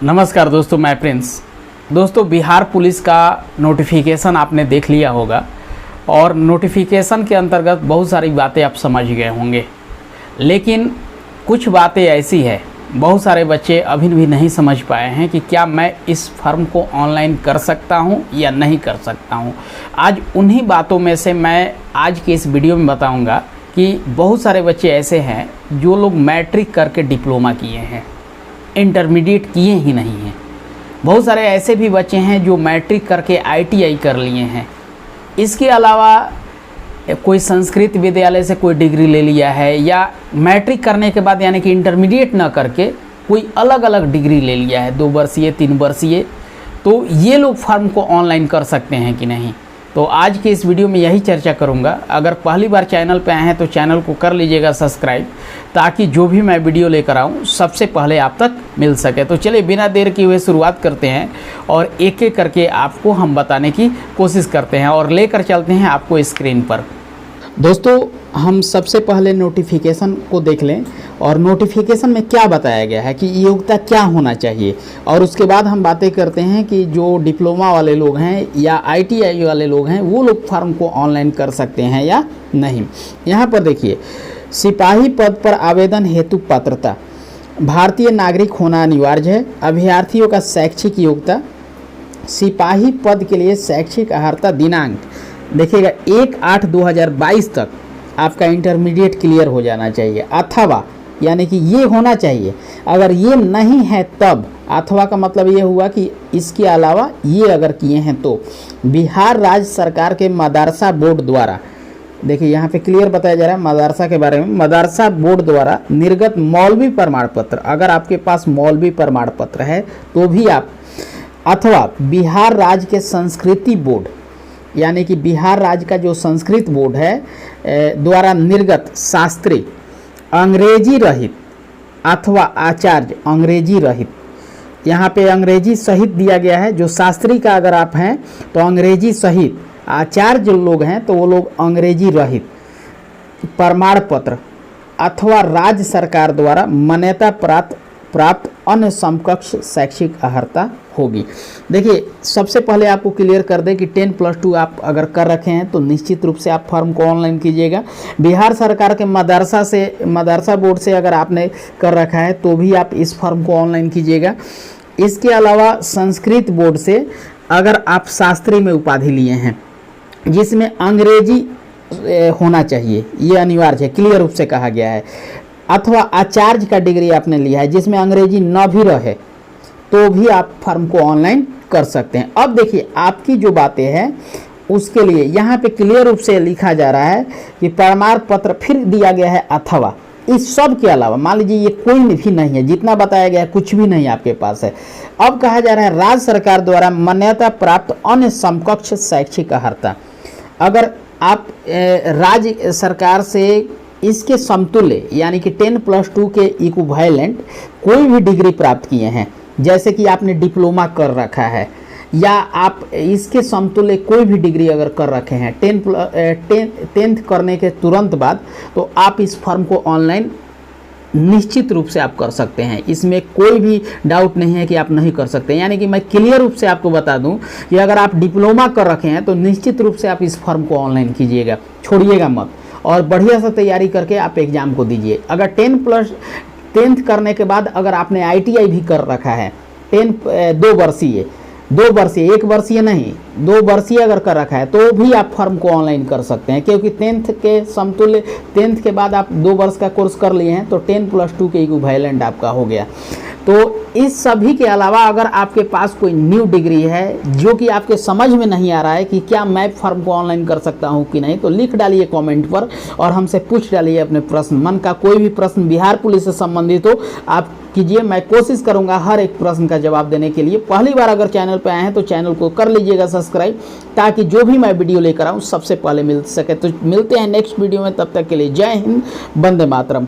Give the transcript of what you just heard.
नमस्कार दोस्तों, मैं प्रिंस। दोस्तों, बिहार पुलिस का नोटिफिकेशन आपने देख लिया होगा और नोटिफिकेशन के अंतर्गत बहुत सारी बातें आप समझ गए होंगे, लेकिन कुछ बातें ऐसी है, बहुत सारे बच्चे अभी भी नहीं समझ पाए हैं कि क्या मैं इस फॉर्म को ऑनलाइन कर सकता हूं या नहीं कर सकता हूं। आज उन्हीं बातों में से मैं आज के इस वीडियो में बताऊंगा कि बहुत सारे बच्चे ऐसे हैं जो लोग मैट्रिक करके डिप्लोमा किए हैं, इंटरमीडिएट किए ही नहीं हैं। बहुत सारे ऐसे भी बच्चे हैं जो मैट्रिक करके ITI कर लिए हैं। इसके अलावा कोई संस्कृत विद्यालय से कोई डिग्री ले लिया है, या मैट्रिक करने के बाद यानी कि इंटरमीडिएट ना करके कोई अलग अलग डिग्री ले लिया है, 2 वर्षीय 3 वर्षीय। तो ये लोग फॉर्म को ऑनलाइन कर सकते हैं कि नहीं। तो आज के इस वीडियो में यही चर्चा करूंगा। अगर पहली बार चैनल पे आए हैं तो चैनल को कर लीजिएगा सब्सक्राइब, ताकि जो भी मैं वीडियो लेकर आऊँ सबसे पहले आप तक मिल सके। तो चलिए बिना देर किए हुए शुरुआत करते हैं और एक एक करके आपको हम बताने की कोशिश करते हैं और लेकर चलते हैं आपको स्क्रीन पर। दोस्तों, हम सबसे पहले नोटिफिकेशन को देख लें और नोटिफिकेशन में क्या बताया गया है कि योग्यता क्या होना चाहिए, और उसके बाद हम बातें करते हैं कि जो डिप्लोमा वाले लोग हैं या ITI वाले लोग हैं वो लोग फॉर्म को ऑनलाइन कर सकते हैं या नहीं। यहाँ पर देखिए, सिपाही पद पर आवेदन हेतु पात्रता, भारतीय नागरिक होना अनिवार्य है। अभ्यर्थियों का शैक्षिक योग्यता, सिपाही पद के लिए शैक्षिक अर्हता दिनांक देखिएगा 1/8/2022 तक आपका इंटरमीडिएट क्लियर हो जाना चाहिए, अथवा यानी कि ये होना चाहिए। अगर ये नहीं है तब, अथवा का मतलब ये हुआ कि इसके अलावा ये अगर किए हैं तो बिहार राज्य सरकार के मदरसा बोर्ड द्वारा, देखिए यहाँ पे क्लियर बताया जा रहा है मदरसा के बारे में, मदरसा बोर्ड द्वारा निर्गत मौलवी प्रमाण पत्र, अगर आपके पास मौलवी प्रमाण पत्र है तो भी आप, अथवा बिहार राज्य के संस्कृति बोर्ड यानी कि बिहार राज्य का जो संस्कृत बोर्ड है द्वारा निर्गत शास्त्री अंग्रेजी रहित अथवा आचार्य अंग्रेजी रहित, यहाँ पे अंग्रेजी सहित दिया गया है। जो शास्त्री का अगर आप हैं तो अंग्रेजी सहित, आचार्य जो लोग हैं तो वो लोग अंग्रेजी रहित प्रमाण पत्र अथवा राज्य सरकार द्वारा मान्यता प्राप्त अन्य समकक्ष शैक्षिक अर्हता होगी। देखिए, सबसे पहले आपको क्लियर कर दें कि 10+2 आप अगर कर रखे हैं तो निश्चित रूप से आप फॉर्म को ऑनलाइन कीजिएगा। बिहार सरकार के मदरसा बोर्ड से अगर आपने कर रखा है तो भी आप इस फॉर्म को ऑनलाइन कीजिएगा। इसके अलावा संस्कृत बोर्ड से अगर आप शास्त्री में उपाधि लिए हैं जिसमें अंग्रेजी होना चाहिए, ये अनिवार्य है, क्लियर रूप से कहा गया है, अथवा आचार्य का डिग्री आपने लिया है जिसमें अंग्रेजी न भी रहे, तो भी आप फॉर्म को ऑनलाइन कर सकते हैं। अब देखिए, आपकी जो बातें हैं उसके लिए यहाँ पे क्लियर रूप से लिखा जा रहा है कि प्रमाण पत्र, फिर दिया गया है अथवा। इस सब के अलावा मान लीजिए ये कोई भी नहीं है, जितना बताया गया है कुछ भी नहीं आपके पास है। अब कहा जा रहा है राज्य सरकार द्वारा मान्यता प्राप्त अन्य समकक्ष शैक्षिक अर्हता, अगर आप राज्य सरकार से इसके समतुल्य यानी कि 10+2 के इक्विवेलेंट कोई भी डिग्री प्राप्त किए हैं, जैसे कि आपने डिप्लोमा कर रखा है या आप इसके समतुल्य कोई भी डिग्री अगर कर रखे हैं 10th करने के तुरंत बाद, तो आप इस फॉर्म को ऑनलाइन निश्चित रूप से आप कर सकते हैं। इसमें कोई भी डाउट नहीं है कि आप नहीं कर सकते। यानी कि मैं क्लियर रूप से आपको बता दूं कि अगर आप डिप्लोमा कर रखे हैं तो निश्चित रूप से आप इस फॉर्म को ऑनलाइन कीजिएगा, छोड़िएगा मत, और बढ़िया से तैयारी करके आप एग्ज़ाम को दीजिए। अगर 10th करने के बाद अगर आपने ITI भी कर रखा है 2 वर्षीय 1 वर्षीय नहीं, 2 वर्षीय अगर कर रखा है तो भी आप फॉर्म को ऑनलाइन कर सकते हैं, क्योंकि 10th के समतुल्य 10th के बाद आप 2 वर्ष का कोर्स कर लिए हैं तो 10+2 के इक्विवेलेंट आपका हो गया। तो इस सभी के अलावा अगर आपके पास कोई न्यू डिग्री है जो कि आपके समझ में नहीं आ रहा है कि क्या मैं फॉर्म को ऑनलाइन कर सकता हूं कि नहीं, तो लिख डालिए कमेंट पर और हमसे पूछ डालिए अपने प्रश्न। मन का कोई भी प्रश्न बिहार पुलिस से संबंधित हो आप कीजिए, मैं कोशिश करूंगा हर एक प्रश्न का जवाब देने के लिए। पहली बार अगर चैनल पर आए हैं तो चैनल को कर लीजिएगा सब्सक्राइब, ताकि जो भी मैं वीडियो लेकर आऊँ सबसे पहले मिल सके। तो मिलते हैं नेक्स्ट वीडियो में, तब तक के लिए जय हिंद, वंदे मातरम।